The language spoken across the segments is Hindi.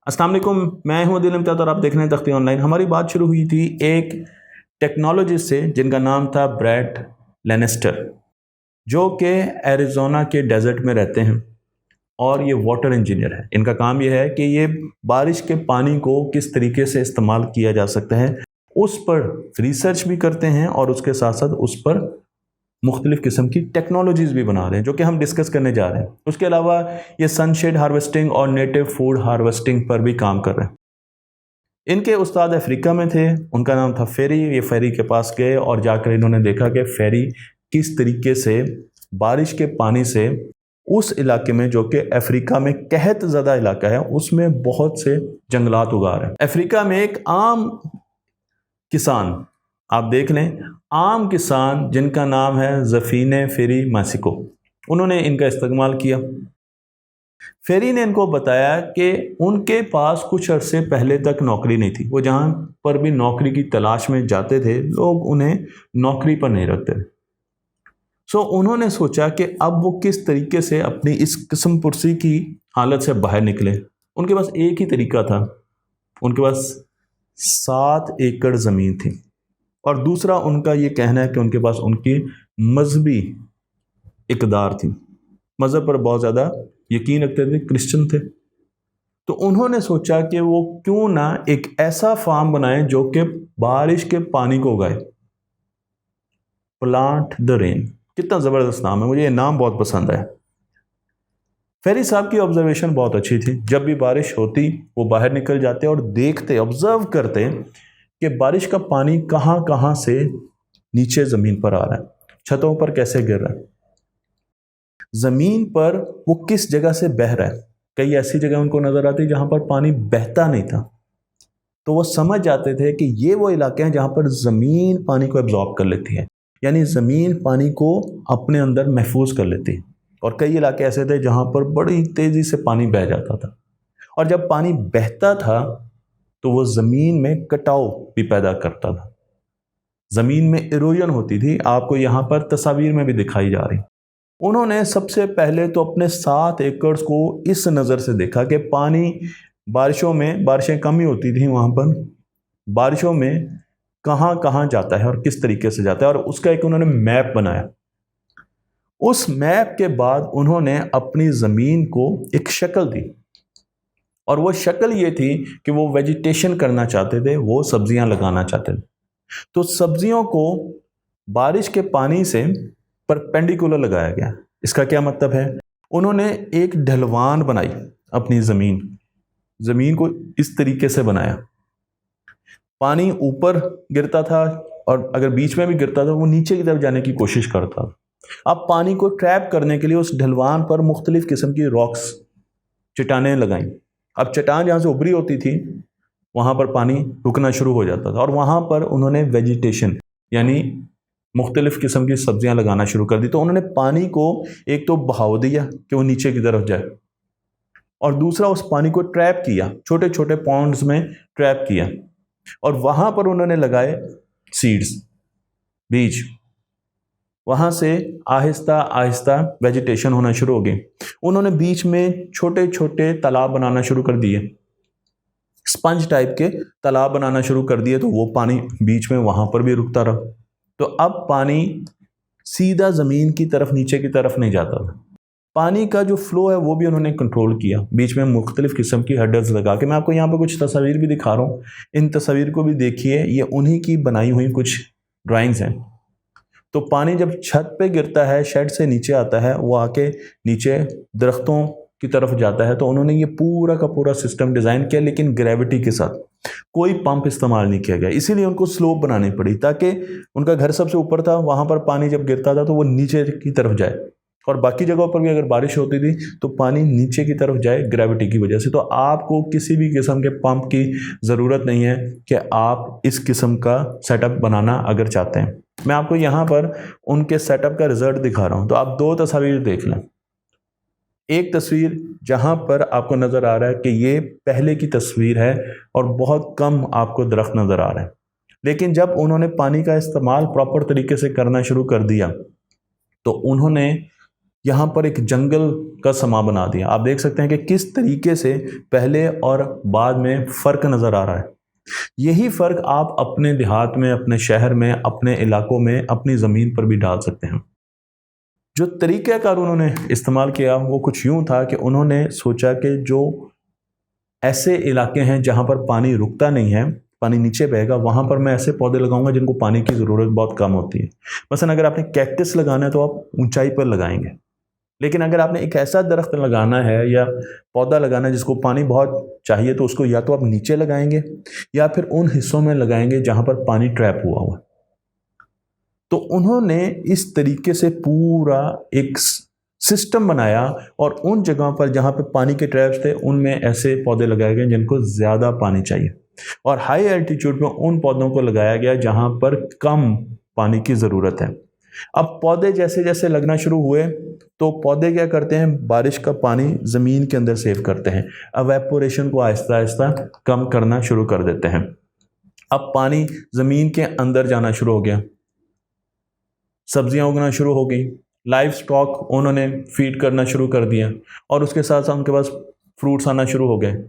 अस्सलाम वालेकुम, मैं हूं दिल इम्तियाज़ और आप देख रहे हैं तख्ती ऑनलाइन। हमारी बात शुरू हुई थी एक टेक्नोलॉजिस्ट से जिनका नाम था ब्रैड लेनेस्टर, जो कि एरिज़ोना के डेजर्ट में रहते हैं और ये वाटर इंजीनियर है। इनका काम ये है कि ये बारिश के पानी को किस तरीके से इस्तेमाल किया जा सकता है उस पर रिसर्च भी करते हैं और उसके साथ साथ उस पर मुख्तलिफ किस्म की टेक्नोलॉजीज़ भी बना रहे हैं, जो कि हम डिस्कस करने जा रहे हैं। उसके अलावा ये सनशेड हार्वेस्टिंग और नेटिव फूड हार्वेस्टिंग पर भी काम कर रहे हैं। इनके उस्ताद अफ्रीका में थे, उनका नाम था फेरी। ये फेरी के पास गए और जाकर इन्होंने देखा कि फेरी किस तरीके से बारिश के पानी से उस इलाके में, जो कि अफ्रीका में कहत ज़्यादा इलाका है, उसमें बहुत से जंगलात उगा रहे हैं। अफ्रीका में एक आम किसान, आप देख लें, आम किसान जिनका नाम है ज़फ़ीने फेरी मासिको, उन्होंने इनका इस्तेमाल किया। फेरी ने इनको बताया कि उनके पास कुछ अरसे पहले तक नौकरी नहीं थी। वो जहाँ पर भी नौकरी की तलाश में जाते थे, लोग उन्हें नौकरी पर नहीं रखते थे। उन्होंने सोचा कि अब वो किस तरीके से अपनी इस किस्म पुरसी की हालत से बाहर निकले। उनके पास एक ही तरीका था, उनके पास 7 एकड़ ज़मीन थी और दूसरा उनका ये कहना है कि उनके पास उनकी मजहबी इक़दार थी, मज़हब पर बहुत ज़्यादा यकीन रखते थे, क्रिश्चियन थे। तो उन्होंने सोचा कि वो क्यों ना एक ऐसा फार्म बनाए जो कि बारिश के पानी को उगाए। प्लांट द रेन, कितना ज़बरदस्त नाम है, मुझे ये नाम बहुत पसंद है। फेरी साहब की ऑब्जर्वेशन बहुत अच्छी थी। जब भी बारिश होती वो बाहर निकल जाते और देखते, ऑब्जर्व करते कि बारिश का पानी कहाँ कहाँ से नीचे ज़मीन पर आ रहा है, छतों पर कैसे गिर रहा है, ज़मीन पर वो किस जगह से बह रहा है। कई ऐसी जगह उनको नज़र आती जहाँ पर पानी बहता नहीं था, तो वो समझ जाते थे कि ये वो इलाके हैं जहाँ पर ज़मीन पानी को एब्जॉर्ब कर लेती है, यानी ज़मीन पानी को अपने अंदर महफूज कर लेती है। और कई इलाके ऐसे थे जहाँ पर बड़ी तेज़ी से पानी बह जाता था, और जब पानी बहता था तो वो ज़मीन में कटाव भी पैदा करता था, ज़मीन में इरोजन होती थी। आपको यहाँ पर तस्वीर में भी दिखाई जा रही। उन्होंने सबसे पहले तो अपने 7 एकड़ को इस नज़र से देखा कि पानी बारिशों में, बारिशें कम ही होती थी वहाँ पर, बारिशों में कहाँ कहाँ जाता है और किस तरीके से जाता है, और उसका एक उन्होंने मैप बनाया। उस मैप के बाद उन्होंने अपनी ज़मीन को एक शक्ल दी, और वो शक्ल ये थी कि वो वेजिटेशन करना चाहते थे, वो सब्जियां लगाना चाहते थे। तो सब्जियों को बारिश के पानी से परपेंडिकुलर लगाया गया। इसका क्या मतलब है? उन्होंने एक ढलवान बनाई, अपनी ज़मीन को इस तरीके से बनाया, पानी ऊपर गिरता था और अगर बीच में भी गिरता था वो नीचे की तरफ जाने की कोशिश करता था। अब पानी को ट्रैप करने के लिए उस ढलवान पर मुख्तलिफ किस्म की रॉक्स, चट्टानें लगाई। अब चट्टान जहाँ से उभरी होती थी वहाँ पर पानी रुकना शुरू हो जाता था, और वहाँ पर उन्होंने वेजिटेशन यानी मुख्तलिफ किस्म की सब्जियां लगाना शुरू कर दी। तो उन्होंने पानी को एक तो बहाव दिया कि वो नीचे की तरफ जाए, और दूसरा उस पानी को ट्रैप किया, छोटे छोटे पॉन्ड्स में ट्रैप किया, और वहाँ पर उन्होंने लगाए सीड्स, बीज। वहाँ से आहिस्ता आहिस्ता वेजिटेशन होना शुरू हो गई। उन्होंने बीच में छोटे छोटे तालाब बनाना शुरू कर दिए, स्पंज टाइप के तालाब बनाना शुरू कर दिए, तो वो पानी बीच में वहाँ पर भी रुकता रहा। तो अब पानी सीधा ज़मीन की तरफ, नीचे की तरफ नहीं जाता था। पानी का जो फ्लो है वो भी उन्होंने कंट्रोल किया, बीच में मुख्तलिफ किस्म की हर्डल्स लगा के। मैं आपको यहाँ पर कुछ तस्वीर भी दिखा रहा हूँ, इन तस्वीर को भी देखिए, ये उन्हीं की बनाई हुई कुछ ड्राइंग्स हैं। तो पानी जब छत पे गिरता है, शेड से नीचे आता है, वो आके नीचे दरख्तों की तरफ जाता है। तो उन्होंने ये पूरा का पूरा सिस्टम डिज़ाइन किया, लेकिन ग्रेविटी के साथ, कोई पंप इस्तेमाल नहीं किया गया। इसीलिए उनको स्लोप बनानी पड़ी, ताकि उनका घर सबसे ऊपर था, वहाँ पर पानी जब गिरता था तो वो नीचे की तरफ जाए, और बाकी जगहों पर भी अगर बारिश होती थी तो पानी नीचे की तरफ जाए ग्रेविटी की वजह से। तो आपको किसी भी किस्म के पंप की ज़रूरत नहीं है कि आप इस किस्म का सेटअप बनाना अगर चाहते हैं। मैं आपको यहाँ पर उनके सेटअप का रिजल्ट दिखा रहा हूँ। तो आप 2 तस्वीर देख लें। एक तस्वीर जहाँ पर आपको नज़र आ रहा है कि ये पहले की तस्वीर है और बहुत कम आपको दरख्त नज़र आ रहे हैं, लेकिन जब उन्होंने पानी का इस्तेमाल प्रॉपर तरीके से करना शुरू कर दिया तो उन्होंने यहाँ पर एक जंगल का समा बना दिया। आप देख सकते हैं कि किस तरीके से पहले और बाद में फ़र्क नज़र आ रहा है। यही फ़र्क आप अपने देहात में, अपने शहर में, अपने इलाकों में, अपनी ज़मीन पर भी डाल सकते हैं। जो तरीक़ाकार उन्होंने इस्तेमाल किया वो कुछ यूँ था कि उन्होंने सोचा कि जो ऐसे इलाके हैं जहाँ पर पानी रुकता नहीं है, पानी नीचे बहेगा, वहाँ पर मैं ऐसे पौधे लगाऊंगा जिनको पानी की ज़रूरत बहुत कम होती है। मसलन अगर आपने कैक्टस लगाना है तो आप ऊंचाई पर लगाएंगे, लेकिन अगर आपने एक ऐसा दरख्त लगाना है या पौधा लगाना है जिसको पानी बहुत चाहिए, तो उसको या तो आप नीचे लगाएंगे या फिर उन हिस्सों में लगाएंगे जहाँ पर पानी ट्रैप हुआ हुआ। तो उन्होंने इस तरीके से पूरा एक सिस्टम बनाया और उन जगहों पर जहाँ पे पानी के ट्रैप्स थे उनमें ऐसे पौधे लगाए गए जिनको ज़्यादा पानी चाहिए, और हाई एल्टीट्यूड में उन पौधों को लगाया गया जहाँ पर कम पानी की ज़रूरत है। अब पौधे जैसे जैसे लगना शुरू हुए तो पौधे क्या करते हैं, बारिश का पानी ज़मीन के अंदर सेव करते हैं, एवेपोरेशन को आहिस्ता आहिस्ता कम करना शुरू कर देते हैं। अब पानी ज़मीन के अंदर जाना शुरू हो गया, सब्जियां उगना शुरू हो गई, लाइव स्टॉक उन्होंने फीड करना शुरू कर दिया, और उसके साथ साथ उनके पास फ्रूट्स आना शुरू हो गए।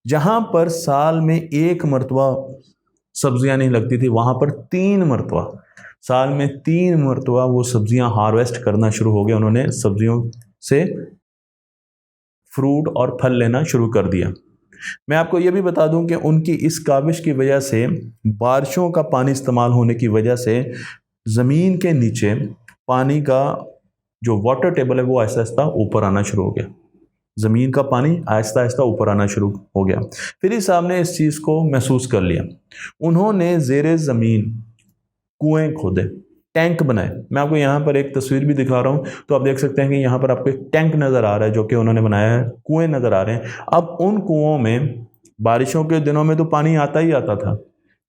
जहाँ पर साल में एक मरतबा सब्जियां नहीं लगती थी, वहाँ पर 3 मरतबा, साल में 3 मरतबा वो सब्जियां हार्वेस्ट करना शुरू हो गए। उन्होंने सब्जियों से फ्रूट और फल लेना शुरू कर दिया। मैं आपको ये भी बता दूं कि उनकी इस काविश की वजह से, बारिशों का पानी इस्तेमाल होने की वजह से, ज़मीन के नीचे पानी का जो वाटर टेबल है वो आहिस्ता आहिस्ता ऊपर आना शुरू हो गया। ज़मीन का पानी आहिस्ता आहिस्ता ऊपर आना शुरू हो गया। फिर इस साहब ने इस चीज़ को महसूस कर लिया। उन्होंने ज़ेरे ज़मीन कुएं खोदे, टैंक बनाए। मैं आपको यहाँ पर एक तस्वीर भी दिखा रहा हूँ, तो आप देख सकते हैं कि यहाँ पर आपको एक टैंक नज़र आ रहा है जो कि उन्होंने बनाया है, कुएं नज़र आ रहे हैं। अब उन कुओं में बारिशों के दिनों में तो पानी आता ही आता था,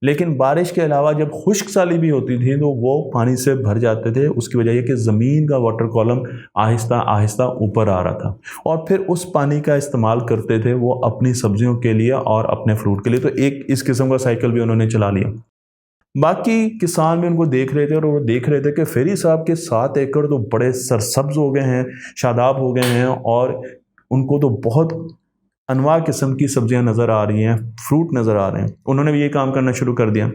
लेकिन बारिश के अलावा जब खुश्क साली भी होती थी तो वो पानी से भर जाते थे। उसकी वजह यह कि ज़मीन का वाटर कॉलम आहिस्ता आहिस्ता ऊपर आ रहा था, और फिर उस पानी का इस्तेमाल करते थे वो अपनी सब्जियों के लिए और अपने फ्रूट के लिए। तो एक इस किस्म का साइकिल भी उन्होंने चला लिया। बाकी किसान भी उनको देख रहे थे, और वो देख रहे थे कि फेरी साहब के 7 एकड़ तो बड़े सरसब्ज हो गए हैं, शादाब हो गए हैं, और उनको तो बहुत अनवा किस्म की सब्जियां नज़र आ रही हैं, फ्रूट नज़र आ रहे हैं। उन्होंने भी ये काम करना शुरू कर दिया।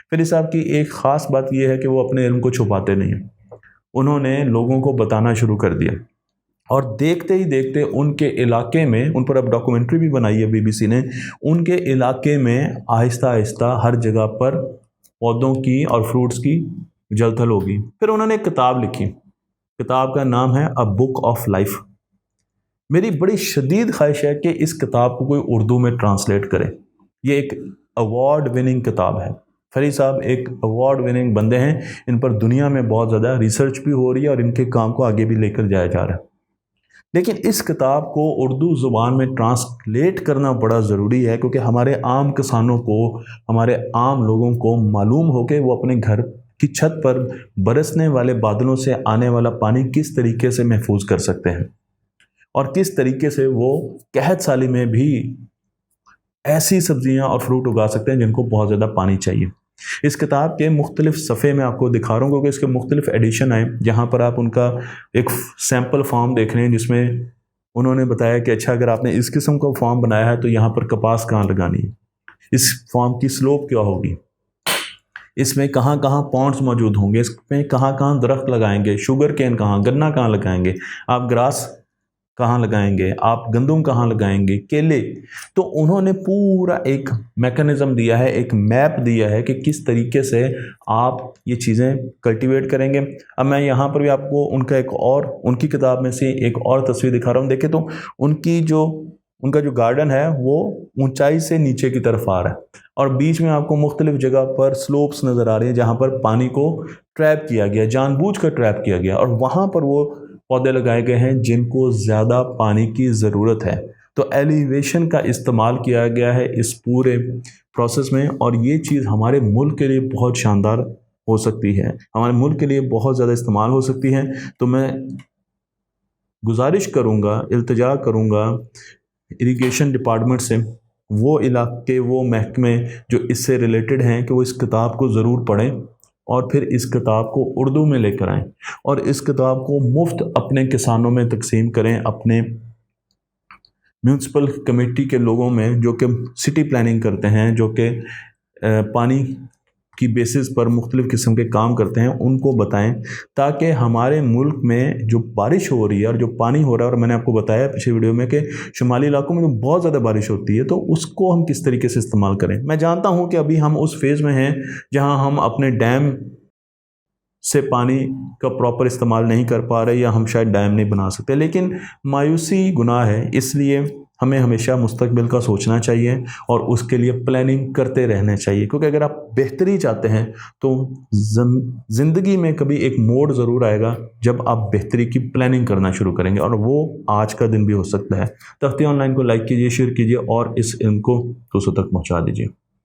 फिर इस साहब की एक ख़ास बात यह है कि वो अपने इल्म को छुपाते नहीं हैं। उन्होंने लोगों को बताना शुरू कर दिया, और देखते ही देखते उनके इलाके में, उन पर अब डॉक्यूमेंट्री भी बनाई है BBC ने, उनके इलाके में आहिस्ता आहिस्ता हर जगह पर पौधों की और फ्रूट्स की जलथल होगी। फिर उन्होंने एक किताब लिखी, किताब का नाम है अ बुक ऑफ लाइफ। मेरी बड़ी शदीद ख्वाहिश है कि इस किताब को कोई उर्दू में ट्रांसलेट करे। ये एक अवार्ड विनिंग किताब है। फरीद साहब एक अवार्ड विनिंग बंदे हैं, इन पर दुनिया में बहुत ज़्यादा रिसर्च भी हो रही है और इनके काम को आगे भी लेकर जाया जा रहा है। लेकिन इस किताब को उर्दू ज़ुबान में ट्रांसलेट करना बड़ा ज़रूरी है, क्योंकि हमारे आम किसानों को, हमारे आम लोगों को मालूम हो कि वो अपने घर की छत पर बरसने वाले बादलों से आने वाला पानी किस तरीके से महफूज कर सकते हैं, और किस तरीके से वो कहत साली में भी ऐसी सब्जियां और फ्रूट उगा सकते हैं जिनको बहुत ज़्यादा पानी चाहिए। इस किताब के मुख्तलिफ सफ़े में आपको दिखा रहा हूँ, क्योंकि इसके मुख्तलिफ एडिशन आए, जहाँ पर आप उनका एक सैम्पल फॉर्म देख रहे हैं जिसमें उन्होंने बताया कि अच्छा, अगर आपने इस किस्म का फॉर्म बनाया है तो यहाँ पर कपास कहाँ लगानी है, इस फॉर्म की स्लोप क्या होगी, इसमें कहाँ कहाँ पॉन्ड्स मौजूद होंगे, इसमें कहाँ कहाँ दरख्त लगाएंगे, शुगर केन कहाँ, गन्ना कहाँ लगाएंगे, आप ग्रास कहाँ लगाएंगे, आप गंदम कहाँ लगाएंगे, केले। तो उन्होंने पूरा एक मैकेनिज़्म दिया है, एक मैप दिया है कि किस तरीके से आप ये चीज़ें कल्टीवेट करेंगे। अब मैं यहाँ पर भी आपको उनका एक और, उनकी किताब में से एक और तस्वीर दिखा रहा हूँ। देखिए तो उनका जो गार्डन है वो ऊंचाई से नीचे की तरफ आ रहा है, और बीच में आपको मुख्तलिफ जगह पर स्लोप्स नज़र आ रही हैं जहाँ पर पानी को ट्रैप किया गया, जानबूझकर ट्रैप किया गया, और वहाँ पर वो पौधे लगाए गए हैं जिनको ज़्यादा पानी की ज़रूरत है। तो एलिवेशन का इस्तेमाल किया गया है इस पूरे प्रोसेस में, और ये चीज़ हमारे मुल्क के लिए बहुत शानदार हो सकती है, हमारे मुल्क के लिए बहुत ज़्यादा इस्तेमाल हो सकती है। तो मैं गुजारिश करूँगा, इल्तिजा करूँगा इरिगेशन डिपार्टमेंट से, वो इलाके, वो महकमे जो इससे रिलेटेड हैं, कि वो इस किताब को ज़रूर पढ़ें और फिर इस किताब को उर्दू में लेकर आएं और इस किताब को मुफ्त अपने किसानों में तकसीम करें, अपने म्यूनसिपल कमेटी के लोगों में जो कि सिटी प्लानिंग करते हैं, जो कि पानी की बेसिस पर मुख्तलिफ़ किस्म के काम करते हैं, उनको बताएं ताकि हमारे मुल्क में जो बारिश हो रही है और जो पानी हो रहा है, और मैंने आपको बताया पिछले वीडियो में कि शुमाली इलाकों में तो बहुत ज़्यादा बारिश होती है, तो उसको हम किस तरीके से इस्तेमाल करें। मैं जानता हूँ कि अभी हम उस फेज़ में हैं जहाँ हम अपने डैम से पानी का प्रॉपर इस्तेमाल नहीं कर पा रहे या हम शायद डैम नहीं बना सकते, लेकिन मायूसी गुनाह है। इसलिए हमें हमेशा मुस्तकबिल का सोचना चाहिए और उसके लिए प्लानिंग करते रहना चाहिए, क्योंकि अगर आप बेहतरी चाहते हैं तो ज़िंदगी में कभी एक मोड़ ज़रूर आएगा जब आप बेहतरी की प्लानिंग करना शुरू करेंगे, और वो आज का दिन भी हो सकता है। तख्ती ऑनलाइन को लाइक कीजिए, शेयर कीजिए और इस इल्म को दूसरों तक पहुँचा दीजिए।